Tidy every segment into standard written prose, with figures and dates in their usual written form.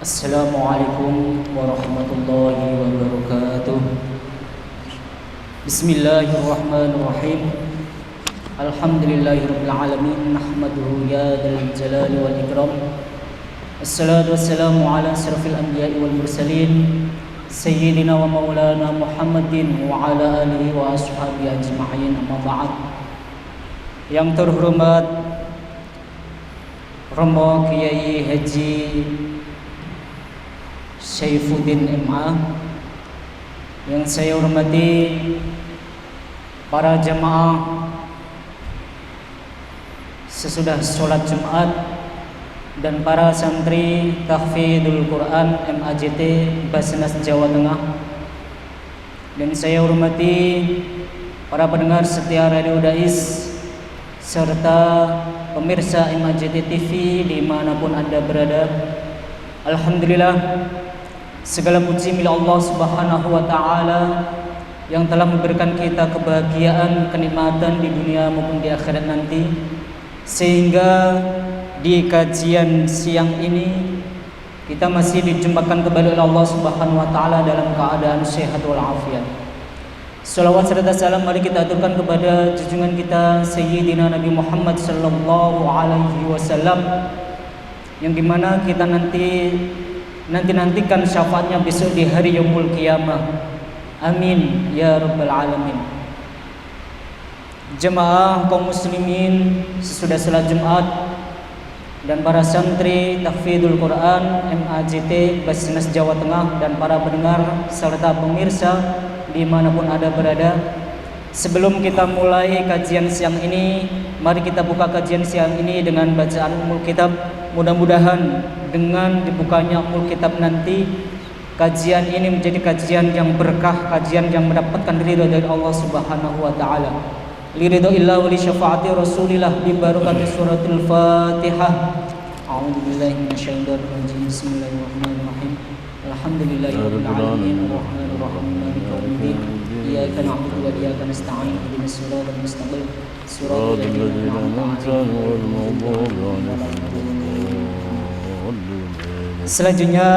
Assalamualaikum warahmatullahi wabarakatuh. Bismillahirrahmanirrahim. Alhamdulillahirabbil alamin, nahmaduhu ya dzal jalali wal ikram. Assalatu wassalamu ala asyrafil anbiya'i wal mursalin sayyidina wa maulana Muhammadin wa ala alihi wa ashabihi ajma'in, amma ba'd. Yang terhormat Romo Kiai Haji Syaifuddin MA, yang saya hormati para jamaah sesudah sholat Jumat dan para santri tahfidzul Quran MAJT Basnas Jawa Tengah, dan saya hormati para pendengar setia Radio Dais serta pemirsa MAJT TV dimanapun Anda berada. Alhamdulillah, segala puji milik Allah Subhanahu wa taala yang telah memberikan kita kebahagiaan, kenikmatan di dunia maupun di akhirat nanti, sehingga di kajian siang ini kita masih dijumpakan kembali oleh Allah Subhanahu wa taala dalam keadaan sehat walafiat. Salawat serta salam mari kita aturkan kepada junjungan kita Sayyidina Nabi Muhammad sallallahu alaihi wasallam, yang dimana kita nantikan syafaatnya besok di hari yaumul qiyamah. Amin ya rabbal alamin. Jemaah kaum muslimin sesudah salat Jumat dan para santri tahfidzul Quran MAJT Basnas Jawa Tengah dan para pendengar serta pemirsa dimanapun Anda berada, sebelum kita mulai kajian siang ini, mari kita buka kajian siang ini dengan bacaan Ummul Kitab. Mudah-mudahan dengan dibukanya Ummul Kitab nanti, kajian ini menjadi kajian yang berkah, kajian yang mendapatkan ridho dari Allah Subhanahu wa taala. Liridho illah wa li syafaati Rasulillah bi barakati suratul Fatihah. A'udzubillahi minasyaitonir rajim. Bismillahirrahmanirrahim. Alhamdulillahirabbil alamin, arrahmanir rahim, maliki yaumiddin. Iyyaka na'budu wa iyyaka nasta'in. Ihdinas siratal mustaqim. Siratal ladzina an'amta 'alaihim. Selanjutnya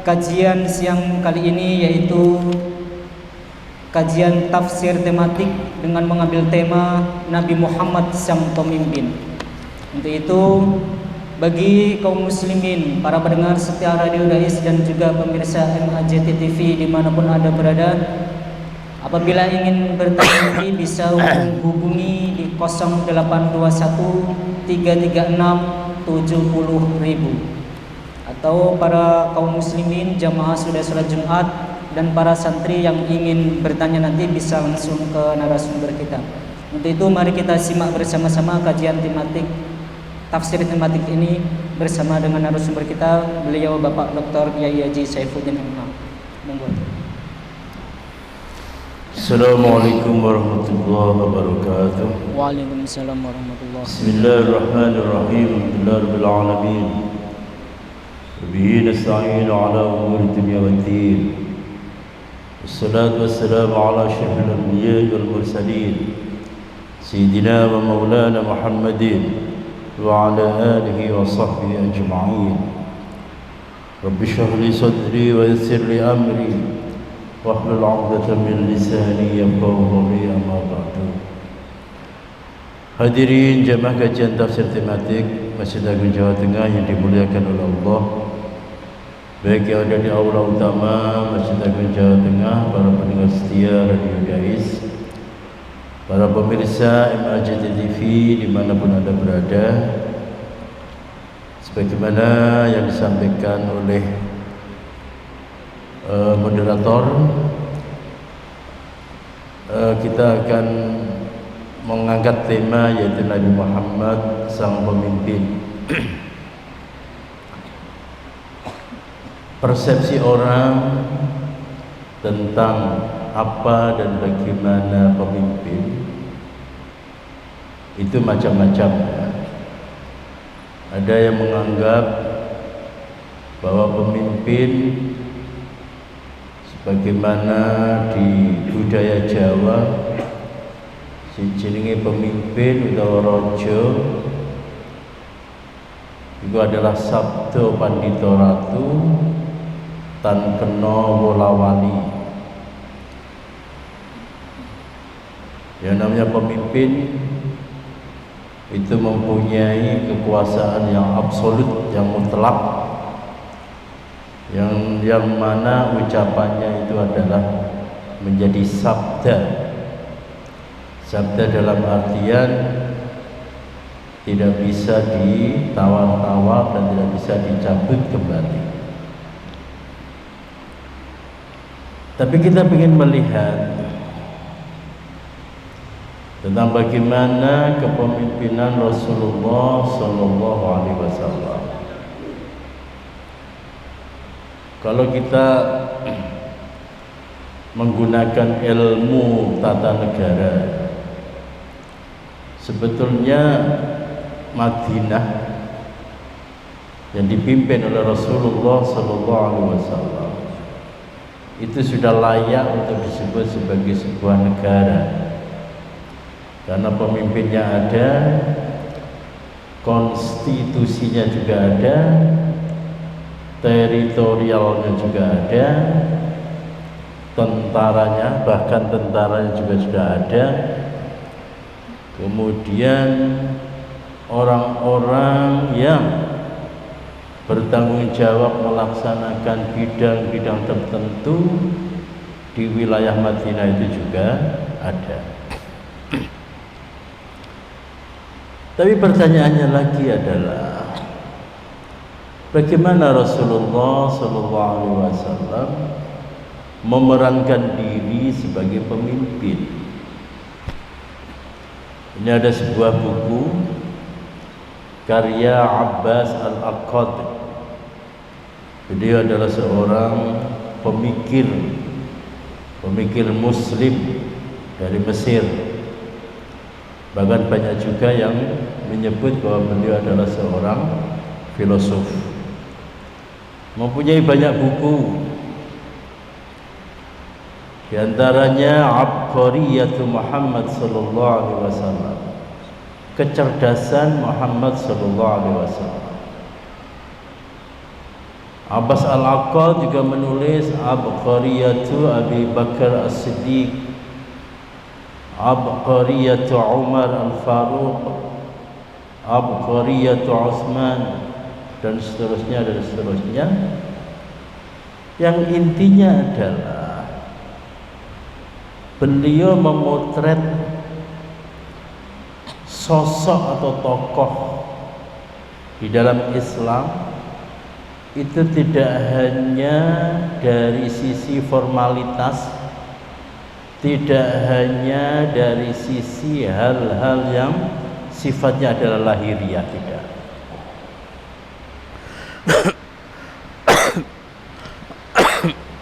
kajian siang kali ini yaitu kajian tafsir tematik dengan mengambil tema Nabi Muhammad sang pemimpin. Untuk itu bagi kaum muslimin, para pendengar setia Radio Dais dan juga pemirsa MAJT TV dimanapun Anda berada, apabila ingin bertanya nanti bisa menghubungi di 0821 336 70.000. Atau para kaum muslimin jamaah sudah sholat Jumat dan para santri yang ingin bertanya nanti bisa langsung ke narasumber kita. Untuk itu mari kita simak bersama-sama kajian tematik tafsir tematik ini bersama dengan narasumber kita, beliau Bapak Dr. Kiai Haji Syaifuddin MA. Monggo. Assalamualaikum warahmatullahi wabarakatuh. Waalaikumsalam warahmatullahi wabarakatuh. Bismillahirrahmanirrahim. Alhamdulillahirabbil alamin. Bihi nasta'in ala umuri dunya waddin. Wassalatu wassalamu ala asyrafil anbiya'i wal mursalin sayyidina wa maulana Muhammadin wa ala alihi wa sahbihi ajma'in. Rabbi shrah li sadri wa yassir li amri wahlul 'uqdatam min lisani yafqahu qawli, amma ba'du. Hadirin jamaah kajian tafsir tematik Masjid Agung Jawa Tengah yang dimuliakan oleh Allah, baik yang ada di aula utama Masjid Agung Jawa Tengah, para pendengar setia Radio Dais, para pemirsa MAJT TV dimanapun Anda berada, sebagaimana yang disampaikan oleh moderator, kita akan mengangkat tema yaitu Nabi Muhammad sang pemimpin. Persepsi orang tentang apa dan bagaimana pemimpin itu macam-macam. Ada yang menganggap bahwa pemimpin sebagaimana di budaya Jawa, si jenenge pemimpin utawa raja Iku adalah sabda Pandita Ratu tan kena wolawali. Yang namanya pemimpin itu mempunyai kekuasaan yang absolut, yang mutlak, yang mana ucapannya itu adalah menjadi sabda. Sabda dalam artian tidak bisa ditawar-tawar dan tidak bisa dicabut kembali. Tapi kita ingin melihat tentang bagaimana kepemimpinan Rasulullah Sallallahu Alaihi Wasallam. Kalau kita menggunakan ilmu tata negara, sebetulnya Madinah yang dipimpin oleh Rasulullah Sallallahu Alaihi Wasallam itu sudah layak untuk disebut sebagai sebuah negara. Karena pemimpinnya ada, konstitusinya juga ada, teritorialnya juga ada, tentaranya, bahkan tentaranya juga sudah ada. Kemudian orang-orang yang bertanggung jawab melaksanakan bidang-bidang tertentu di wilayah Madinah itu juga ada. Tapi pertanyaannya lagi adalah bagaimana Rasulullah SAW memerankan diri sebagai pemimpin. Ini ada sebuah buku karya Abbas Al-Aqad. Beliau adalah seorang pemikir Muslim dari Mesir. Bahkan banyak juga yang menyebut bahwa beliau adalah seorang filosof. Mempunyai banyak buku. Di antaranya Abqariyatu Muhammad sallallahu alaihi wasallam. Kecerdasan Muhammad sallallahu alaihi wasallam. Abbas Al-Aqad juga menulis Abqariyatu Abi Bakar As-Siddiq, Abqariyatu Umar Al-Faruq, Abqariyatu Utsman, dan seterusnya. Yang intinya adalah beliau memotret sosok atau tokoh di dalam Islam itu tidak hanya dari sisi formalitas, tidak hanya dari sisi hal-hal yang sifatnya adalah lahiriah, tidak.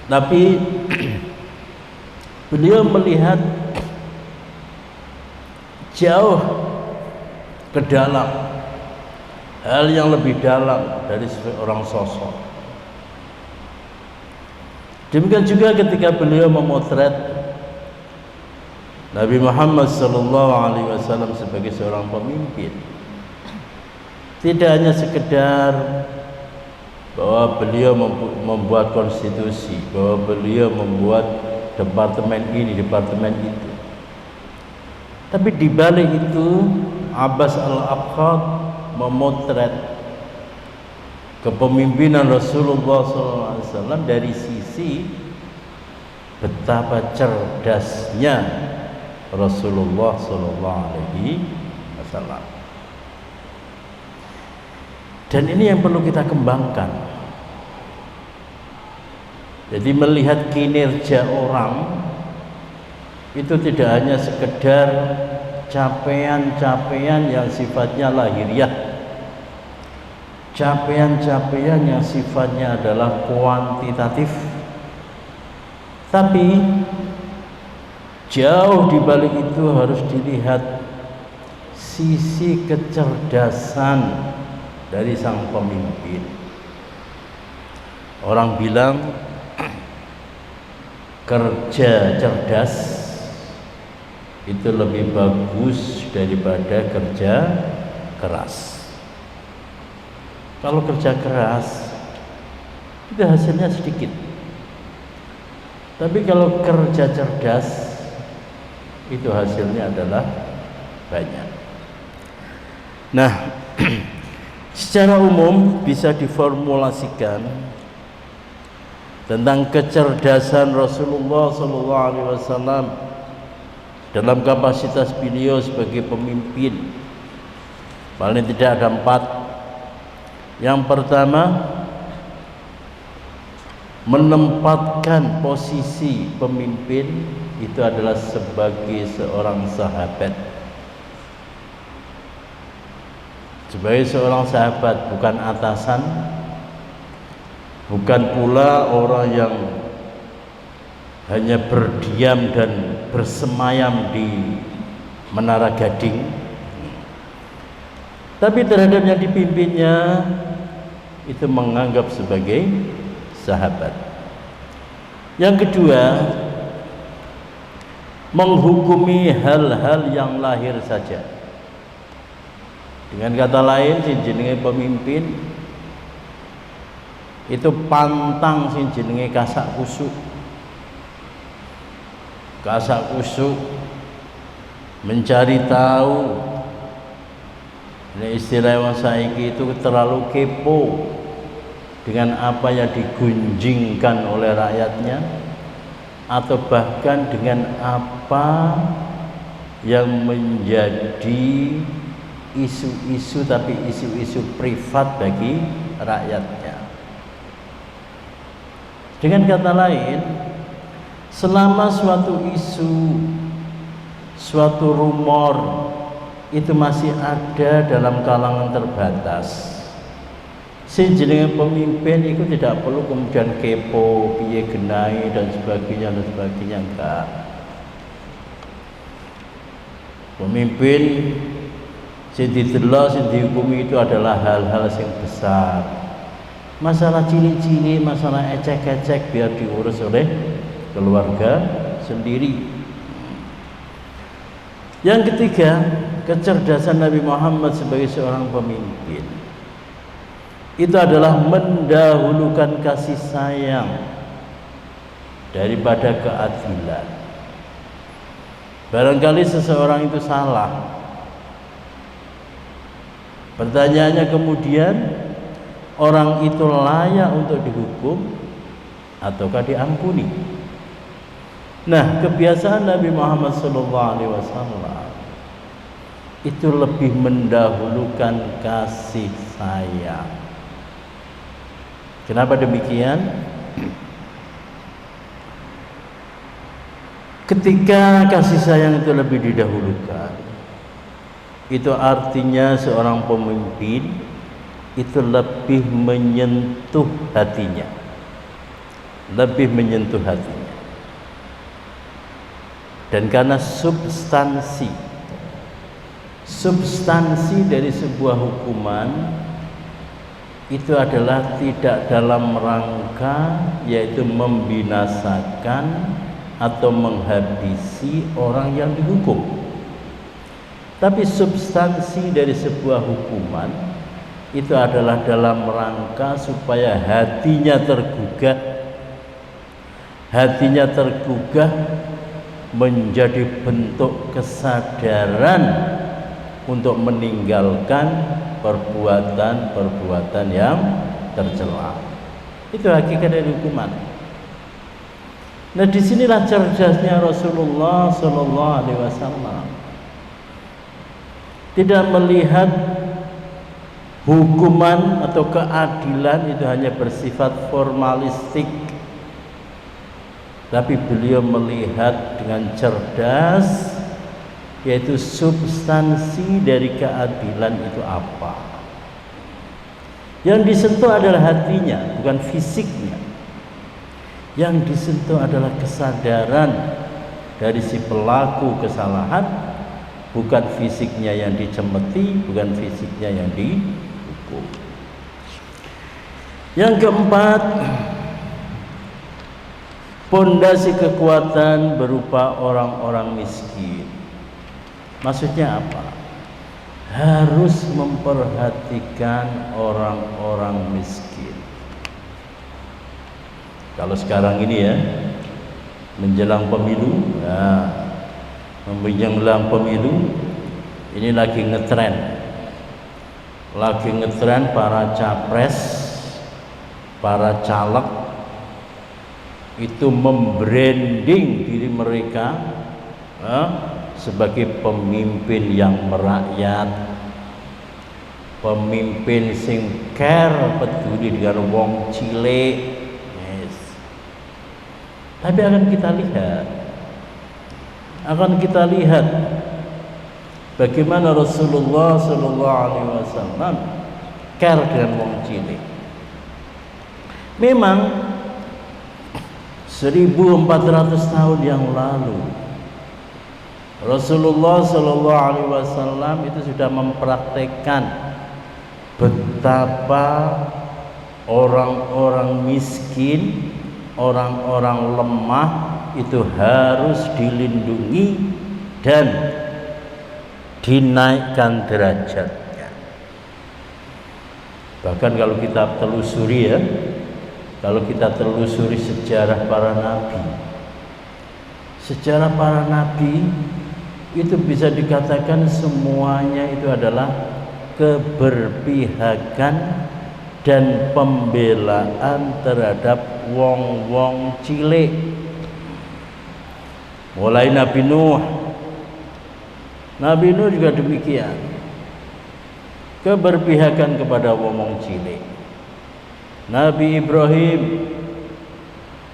Tapi beliau melihat jauh ke dalam, hal yang lebih dalam dari seorang sosok. Demikian juga ketika beliau memotret Nabi Muhammad SAW sebagai seorang pemimpin, tidak hanya sekedar bahwa beliau membuat konstitusi, bahwa beliau membuat departemen ini, departemen itu, tapi di balik itu Abbas Al-Aqad memotret kepemimpinan Rasulullah SAW dari sisi betapa cerdasnya Rasulullah SAW. Dan ini yang perlu kita kembangkan. Jadi melihat kinerja orang itu tidak hanya sekedar capaian-capaian yang sifatnya lahiriah, capaian-capaian yang sifatnya adalah kuantitatif, tapi jauh di balik itu harus dilihat sisi kecerdasan dari sang pemimpin. Orang bilang kerja cerdas itu lebih bagus daripada kerja keras. Kalau kerja keras itu hasilnya sedikit. Tapi kalau kerja cerdas itu hasilnya adalah banyak. Nah, secara umum bisa diformulasikan tentang kecerdasan Rasulullah SAW dalam kapasitas beliau sebagai pemimpin. Paling tidak ada 4. Yang pertama, menempatkan posisi pemimpin itu adalah sebagai seorang sahabat. Sebagai seorang sahabat, bukan atasan, bukan pula orang yang hanya berdiam dan bersemayam di Menara Gading, tapi terhadap yang dipimpinnya itu menganggap sebagai sahabat. Yang kedua, menghukumi hal-hal yang lahir saja. Dengan kata lain, sing jenenge pemimpin itu pantang sing jenenge kasak kusuk. Kasak kusuk, mencari tahu. Ini istilah yang saiki itu terlalu kepo dengan apa yang digunjingkan oleh rakyatnya, atau bahkan dengan apa yang menjadi isu-isu, tapi isu-isu privat bagi rakyatnya. Dengan kata lain, selama suatu isu, suatu rumor itu masih ada dalam kalangan terbatas, sing jenenge pemimpin itu tidak perlu kemudian kepo, piye genai dan sebagainya, enggak. Pemimpin sing didelok, sing dihukumi itu adalah hal-hal yang besar. Masalah cilik-cilik, masalah ecek-ecek biar diurus oleh keluarga sendiri. Yang ketiga, kecerdasan Nabi Muhammad sebagai seorang pemimpin itu adalah mendahulukan kasih sayang daripada keadilan. Barangkali seseorang itu salah, pertanyaannya kemudian, orang itu layak untuk dihukum ataukah diampuni? Nah, kebiasaan Nabi Muhammad SAW itu lebih mendahulukan kasih sayang. Kenapa demikian? Ketika kasih sayang itu lebih didahulukan, itu artinya seorang pemimpin itu lebih menyentuh hatinya, lebih menyentuh hatinya. Dan karena substansi dari sebuah hukuman itu adalah tidak dalam rangka yaitu membinasakan atau menghabisi orang yang dihukum, tapi substansi dari sebuah hukuman itu adalah dalam rangka supaya hatinya tergugah menjadi bentuk kesadaran untuk meninggalkan perbuatan-perbuatan yang tercela. Itu hakikat dari hukuman. Nah, disinilah cerdasnya Rasulullah SAW. Tidak melihat hukuman atau keadilan itu hanya bersifat formalistik, tapi beliau melihat dengan cerdas, yaitu substansi dari keadilan itu apa. Yang disentuh adalah hatinya, bukan fisiknya. Yang disentuh adalah kesadaran dari si pelaku kesalahan, bukan fisiknya yang dicemeti, bukan fisiknya yang dihukum. Yang keempat, pondasi kekuatan berupa orang-orang miskin. Maksudnya apa? harus memperhatikan orang-orang miskin. Kalau sekarang ini ya, menjelang pemilu, ini lagi ngetren para capres, para caleg itu membranding diri mereka sebagai pemimpin yang merakyat, pemimpin sing care, peduli dengan wong cilik. Tapi akan kita lihat bagaimana Rasulullah SAW care dengan wong cilik. Memang 1400 tahun yang lalu Rasulullah SAW itu sudah mempraktekkan betapa orang-orang miskin, orang-orang lemah itu harus dilindungi dan dinaikkan derajatnya. Bahkan kalau kita telusuri sejarah para nabi itu bisa dikatakan semuanya itu adalah keberpihakan dan pembelaan terhadap wong-wong cilik. Mulai Nabi Nuh juga demikian, keberpihakan kepada wong-wong cilik. Nabi Ibrahim,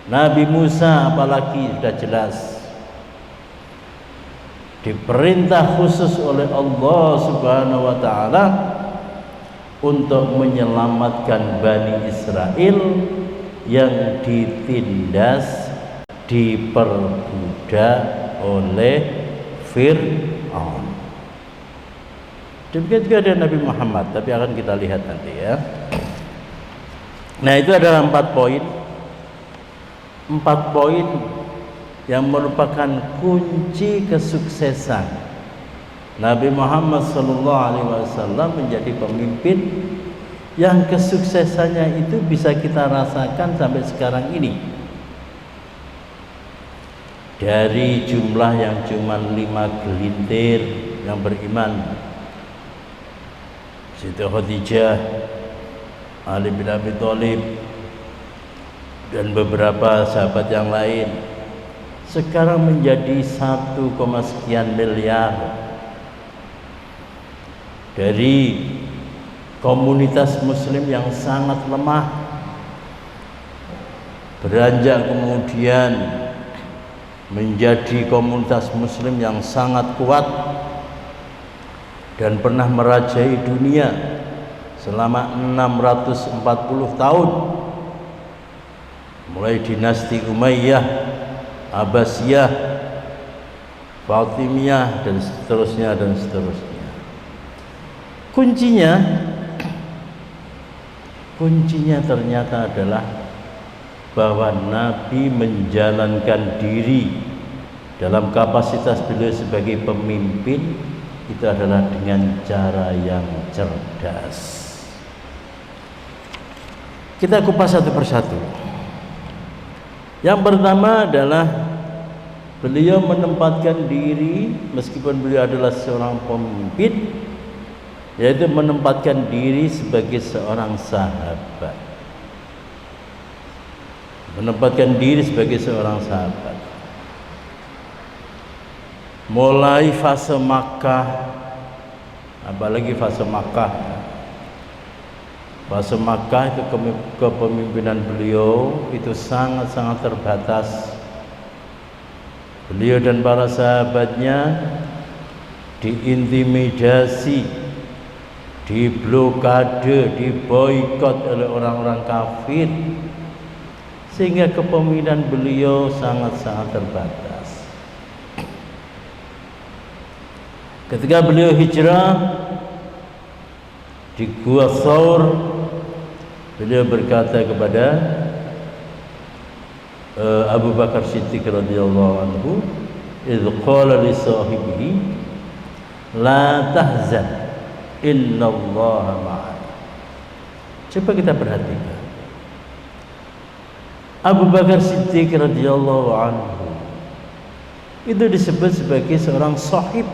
Nabi Musa apalagi sudah jelas diperintah khusus oleh Allah Subhanahu wa taala untuk menyelamatkan Bani Israel yang ditindas, diperbudak oleh Fir'aun. Demikian juga ada Nabi Muhammad, tapi akan kita lihat nanti ya. Nah, itu adalah 4 poin. 4 poin yang merupakan kunci kesuksesan Nabi Muhammad SAW menjadi pemimpin yang kesuksesannya itu bisa kita rasakan sampai sekarang ini. Dari jumlah yang cuma 5 gelintir yang beriman, Siti Khadijah, Ali bin Abi Thalib, dan beberapa sahabat yang lain, sekarang menjadi 1, sekian miliar. Dari komunitas muslim yang sangat lemah, beranjak kemudian menjadi komunitas muslim yang sangat kuat dan pernah merajai dunia selama 640 tahun, mulai dinasti Umayyah, Abbasiyah, Fatimiyah, dan seterusnya. Kuncinya ternyata adalah bahwa Nabi menjalankan diri dalam kapasitas beliau sebagai pemimpin itu adalah dengan cara yang cerdas. Kita kupas satu persatu. Yang pertama adalah beliau menempatkan diri, meskipun beliau adalah seorang pemimpin, yaitu menempatkan diri sebagai seorang sahabat. Mulai fase Makkah, apalagi fase Makkah itu kepemimpinan beliau itu sangat-sangat terbatas. Beliau dan para sahabatnya diintimidasi, diblokade, diboikot oleh orang-orang kafir, sehingga kepemimpinan beliau sangat-sangat terbatas. Ketika beliau hijrah di Gua Thawr, beliau berkata kepada Abu Bakar Siddiq radhiyallahu anhu, "Idz qala li sahibihi la tahzan innallaha ma'ana. Coba kita perhatikan. Abu Bakar Siddiq radhiyallahu anhu itu disebut sebagai seorang sahib,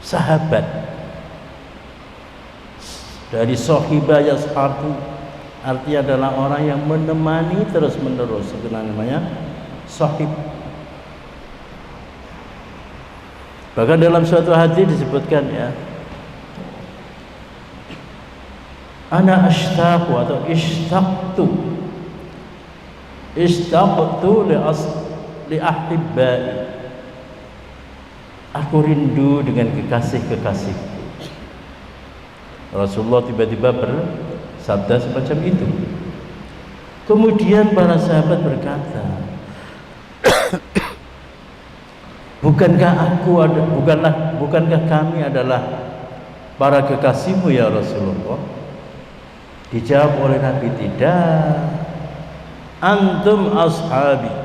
sahabat. Dari sahibah yashabu artinya adalah orang yang menemani terus menerus, itu namanya sahib. Bahkan dalam suatu hadis disebutkan ya, ana ashtaqu atau ishtaqtu li ahibbai, aku rindu dengan kekasih-kekasihku. Rasulullah tiba-tiba bersabda semacam itu. Kemudian para sahabat berkata, bukankah kami adalah para kekasihmu ya Rasulullah? Dijawab oleh Nabi, tidak. Antum ashabi,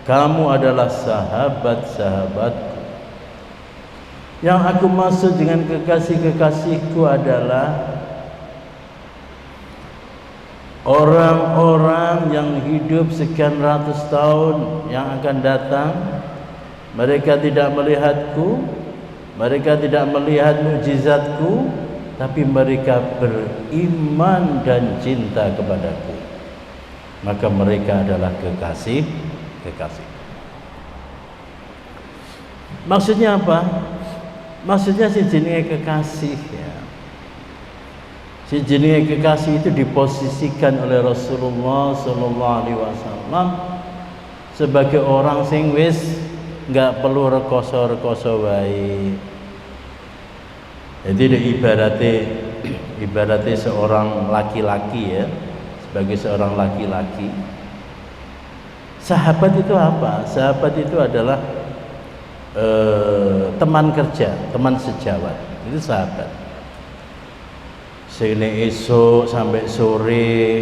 kamu adalah sahabat-sahabatku. Yang aku maksud dengan kekasih-kekasihku adalah orang-orang yang hidup sekian ratus tahun yang akan datang. Mereka tidak melihatku, mereka tidak melihat mukjizatku, tapi mereka beriman dan cinta kepadaku. Maka mereka adalah kekasih. Maksudnya apa? Maksudnya si jenenge kekasih ya. Si jenenge kekasih itu diposisikan oleh Rasulullah sallallahu alaihi wasallam sebagai orang sing wis enggak perlu rekoso-rekoso wae. Jadi ibaratnya seorang laki-laki ya, sebagai seorang laki-laki. Sahabat itu apa? Sahabat itu adalah teman kerja, teman sejawat. Itu sahabat. Sene esok sampai sore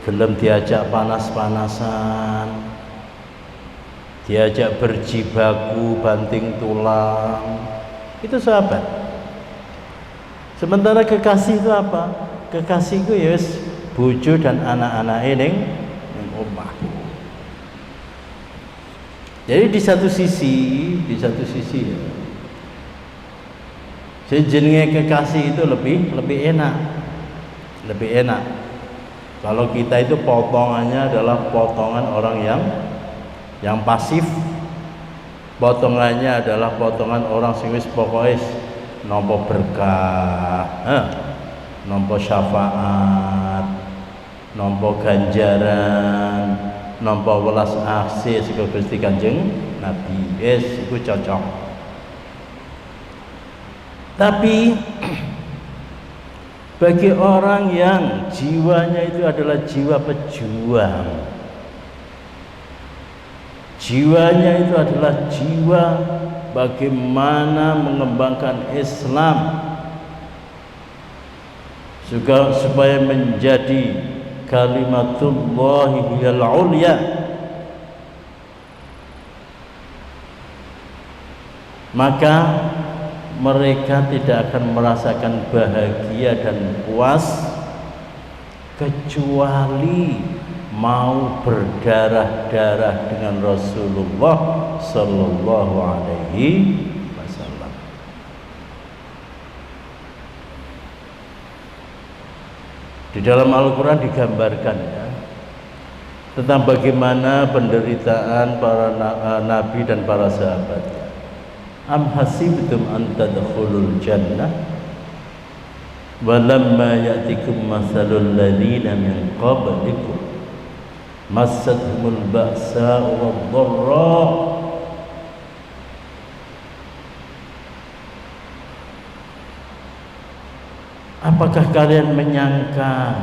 gelem diajak panas-panasan, diajak berjibaku, banting tulang. Itu sahabat. Sementara kekasih itu apa? Kekasih itu ya bojo dan anak-anake ning omah. Jadi di satu sisi ya, jenenge kekasih itu lebih enak. Kalau kita itu potongannya adalah potongan orang yang pasif. Potongannya adalah potongan orang sing wis pokoke nampa berkah, nampa syafaat, nampa ganjaran, nampa welas asih saka Gusti Kanjeng Nabi. Iku cocok. Tapi bagi orang yang jiwanya itu adalah jiwa pejuang, jiwanya itu adalah jiwa bagaimana mengembangkan Islam supaya menjadi kalimatullahi hiyal ulya, maka mereka tidak akan merasakan bahagia dan puas kecuali mau berdarah-darah dengan Rasulullah sallallahu alaihi wasallam. Di dalam Al-Quran digambarkan ya, tentang bagaimana penderitaan para nabi dan para sahabat. Am hasibtum an tadkhulul jannah walamma ya'tikum mathalul ladzina min qablikum massathumul ba'sa'u wad-dharra apakah kalian menyangka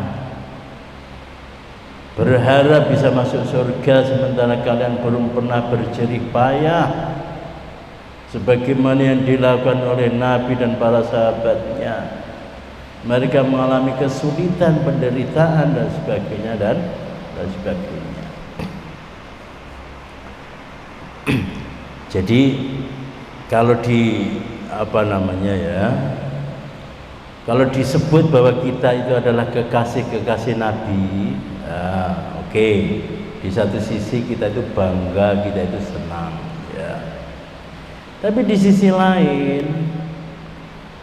berharap bisa masuk surga sementara kalian belum pernah berjerih payah sebagaimana yang dilakukan oleh Nabi dan para sahabatnya? Mereka mengalami kesulitan, penderitaan dan sebagainya dan sebagainya. Jadi kalau di apa namanya ya, kalau disebut bahwa kita itu adalah kekasih-kekasih Nabi, oke. Di satu sisi kita itu bangga, kita itu senang, ya. Tapi di sisi lain,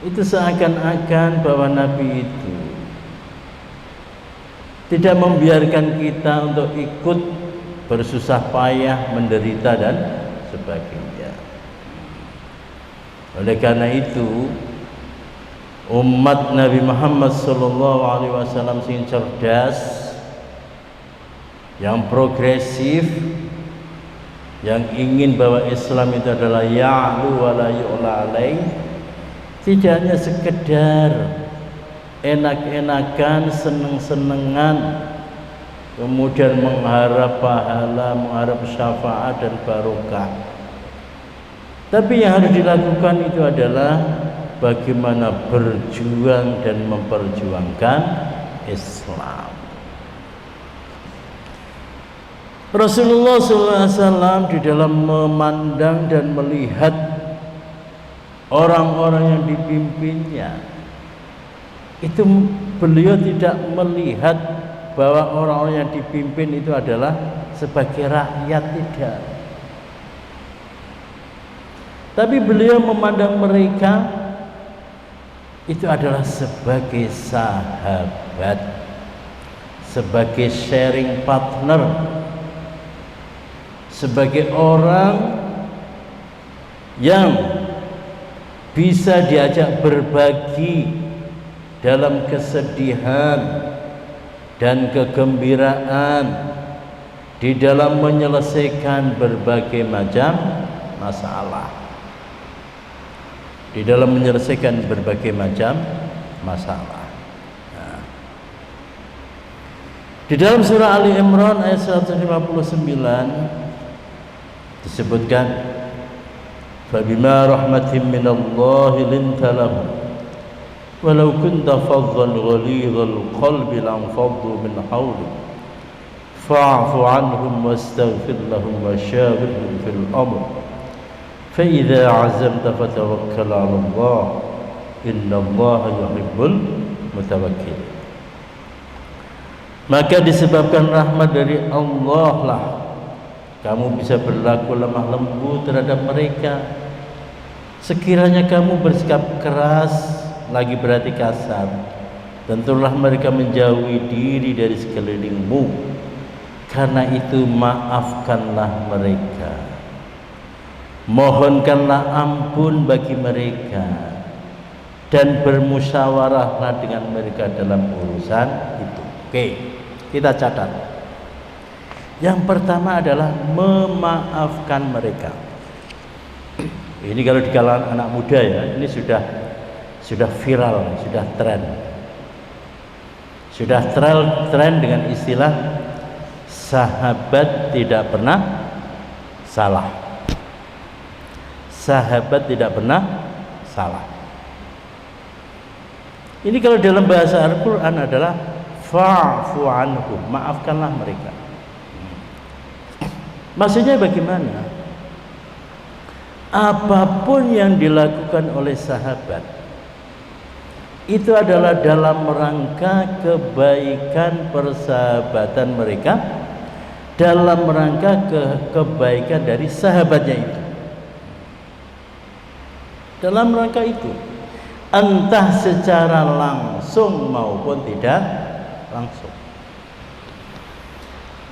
itu seakan-akan bahwa Nabi itu tidak membiarkan kita untuk ikut bersusah payah, menderita dan sebagainya. Oleh karena itu, umat Nabi Muhammad SAW sing cerdas, yang progresif, yang ingin bahwa Islam itu adalah ya'lu wa la yu'la alaih, tidak hanya sekedar enak-enakan, seneng-senengan, kemudian mengharap pahala, mengharap syafaat dan barokah. Tapi yang harus dilakukan itu adalah bagaimana berjuang dan memperjuangkan Islam. Rasulullah SAW di dalam memandang dan melihat orang-orang yang dipimpinnya, itu beliau tidak melihat bahwa orang-orang yang dipimpin itu adalah sebagai rakyat, tidak. Tapi beliau memandang mereka itu adalah sebagai sahabat, sebagai sharing partner, sebagai orang yang bisa diajak berbagi dalam kesedihan dan kegembiraan, di dalam menyelesaikan berbagai macam masalah, di dalam menyelesaikan berbagai macam masalah. Di dalam surah Ali Imran ayat 159 disebutkan, fabima rahmatin minallahi linta lahum walau kunta faddan ghalidhal qalbi lanfaddu min hawlik fa'fu anhum wastaghfir lahum washawirhum fil amr fa idza 'azamta fatawakkal 'ala Allah innallaha yuhibbul mutawakkilin. Maka disebabkan rahmat dari Allah lah kamu bisa berlaku lemah lembut terhadap mereka. Sekiranya kamu bersikap keras, lagi berarti kasar, tentulah mereka menjauhi diri dari sekelilingmu. Karena itu maafkanlah mereka, mohonkanlah ampun bagi mereka, dan bermusyawarahlah dengan mereka dalam urusan itu. Oke, kita catat. Yang pertama adalah memaafkan mereka. Ini kalau di kalangan anak muda ya, ini sudah viral, sudah tren dengan istilah sahabat tidak pernah salah. Sahabat tidak pernah salah. Ini kalau dalam bahasa Al-Quran adalah fa'fu anhum, maafkanlah mereka. Maksudnya bagaimana? Apapun yang dilakukan oleh sahabat itu adalah dalam rangka kebaikan persahabatan mereka, dalam rangka kebaikan dari sahabatnya itu. Dalam rangka itu, entah secara langsung maupun tidak langsung.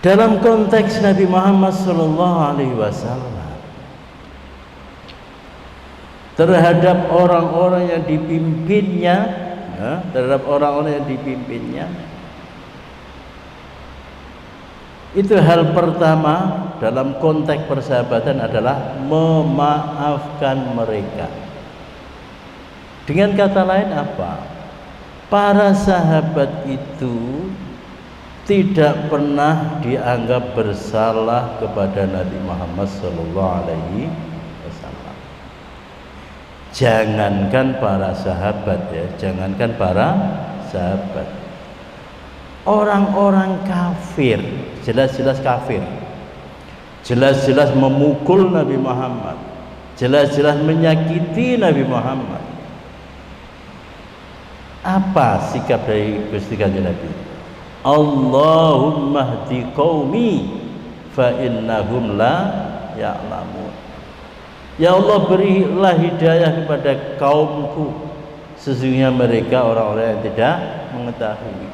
Dalam konteks Nabi Muhammad SAW terhadap orang-orang yang dipimpinnya, itu hal pertama dalam konteks persahabatan adalah memaafkan mereka. Dengan kata lain apa? Para sahabat itu tidak pernah dianggap bersalah kepada Nabi Muhammad SAW. Jangankan para sahabat ya, jangankan para sahabat, orang-orang kafir, jelas-jelas kafir, jelas-jelas memukul Nabi Muhammad, jelas-jelas menyakiti Nabi Muhammad. Apa sikap dari Gusti Kanjeng Nabi? Allahumma hdi qaumi fa innahum la ya'lamun. Ya Allah, berilah hidayah kepada kaumku, sesungguhnya mereka orang-orang yang tidak mengetahui.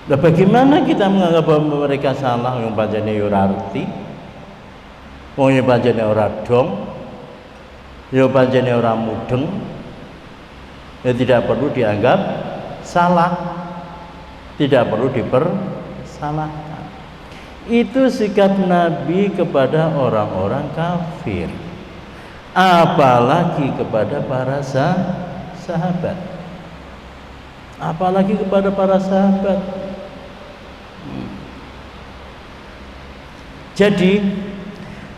Nah, bagaimana kita menganggap bahwa mereka salah yang pancene ora arti, wong yang pancene ora dong, ya pancene ora mudeng, ya tidak perlu dianggap salah, tidak perlu dipersalahkan. Itu sikap Nabi kepada orang-orang kafir, apalagi kepada para sahabat, apalagi kepada para sahabat. Jadi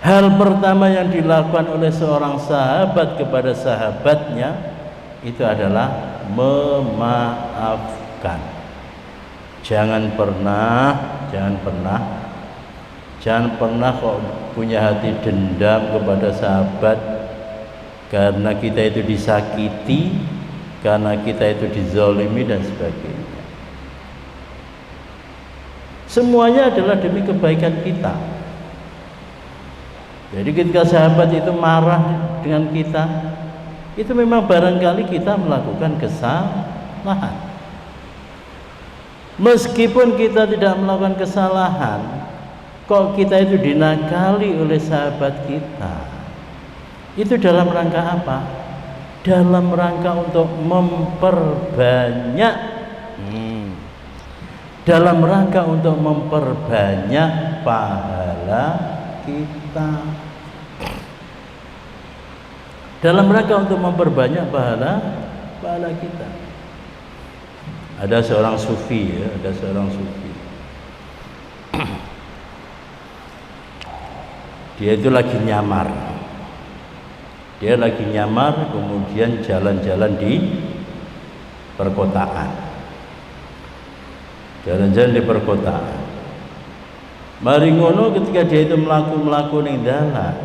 hal pertama yang dilakukan oleh seorang sahabat kepada sahabatnya itu adalah memaafkan. Jangan pernah kok punya hati dendam kepada sahabat karena kita itu disakiti, karena kita itu dizalimi dan sebagainya. Semuanya adalah demi kebaikan kita. Jadi ketika sahabat itu marah dengan kita, itu memang barangkali kita melakukan kesalahan. Meskipun kita tidak melakukan kesalahan, kok kita itu dinakali oleh sahabat kita. Itu dalam rangka apa? Dalam rangka untuk memperbanyak dalam rangka untuk memperbanyak pahala kita, dalam rangka untuk memperbanyak pahala kita. Ada seorang sufi, dia itu lagi nyamar, kemudian jalan-jalan di perkotaan, Mari ngono ketika dia itu mlaku ning dalan,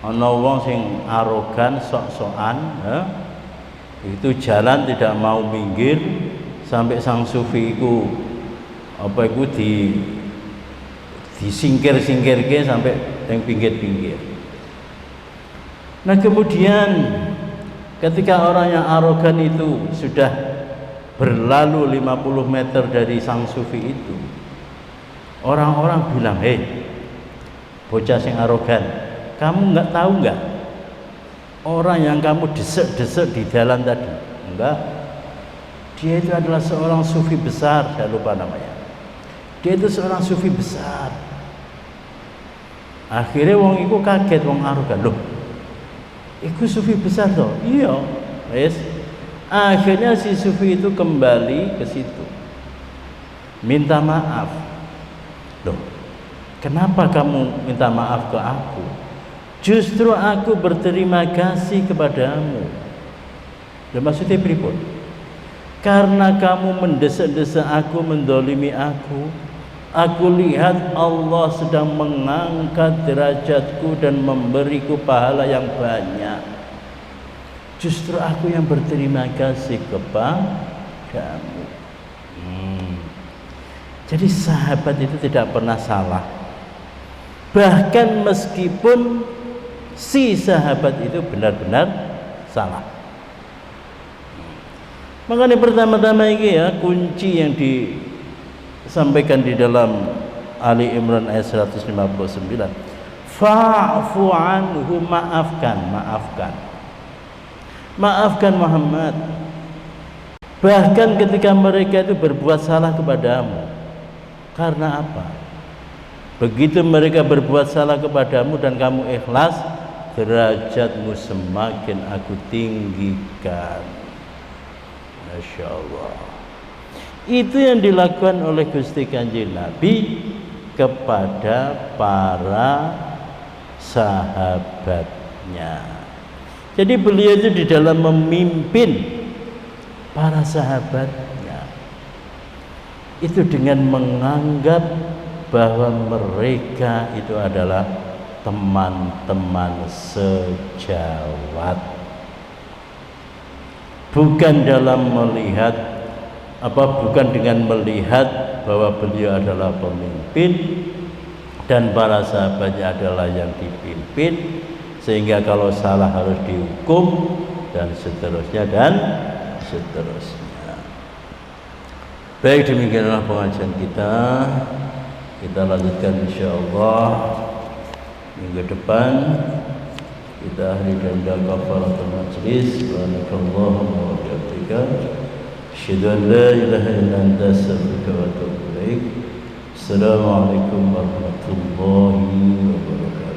ana wong sing arogan, sok-sokan, itu jalan tidak mau minggir sampai sang sufi iku disingkir-singkirke sampai yang pinggir-pinggir. Nah, kemudian ketika orang yang arogan itu sudah berlalu 50 meter dari sang sufi itu, orang-orang bilang, "Hei, bocah sing arogan, kamu nggak tahu nggak orang yang kamu desek-desek di jalan tadi? Enggak, dia itu adalah seorang sufi besar, saya lupa namanya. Dia itu seorang sufi besar." Akhirnya wong iku kaget, wong arogan, "Loh, iku sufi besar toh?" "Iya." Wes, akhirnya si sufi itu kembali ke situ, minta maaf. "Loh, kenapa kamu minta maaf ke aku? Justru aku berterima kasih kepadamu." Dan maksudnya pripun? Karena kamu mendesak-desak aku, mendolimi aku lihat Allah sedang mengangkat derajatku dan memberiku pahala yang banyak. Justru aku yang berterima kasih kepadamu. Jadi sahabat itu tidak pernah salah, bahkan meskipun si sahabat itu benar-benar salah. Makanya pertama-tama ini ya, kunci yang disampaikan di dalam Ali Imran ayat 159, fa'fu anhu, maafkan Muhammad, bahkan ketika mereka itu berbuat salah kepadamu. Karena apa? Begitu mereka berbuat salah kepadamu dan kamu ikhlas, derajatmu semakin aku tinggikan. Masya Allah. Itu yang dilakukan oleh Gusti Kanjeng Nabi kepada para sahabatnya. Jadi beliau itu di dalam memimpin para sahabatnya itu dengan menganggap bahwa mereka itu adalah teman-teman sejawat, bukan dengan melihat bahwa beliau adalah pemimpin dan para sahabatnya adalah yang dipimpin, sehingga kalau salah harus dihukum dan seterusnya. Baik, demikianlah pengajian kita. Kita lanjutkan insyaallah minggu depan. Kita akhiri dengan kafaratul majlis. Subhanakallahumma wa bihamdika, asyhadu an la ilaha illa anta, astaghfiruka wa atubu ilaik. Assalamualaikum warahmatullahi wabarakatuh.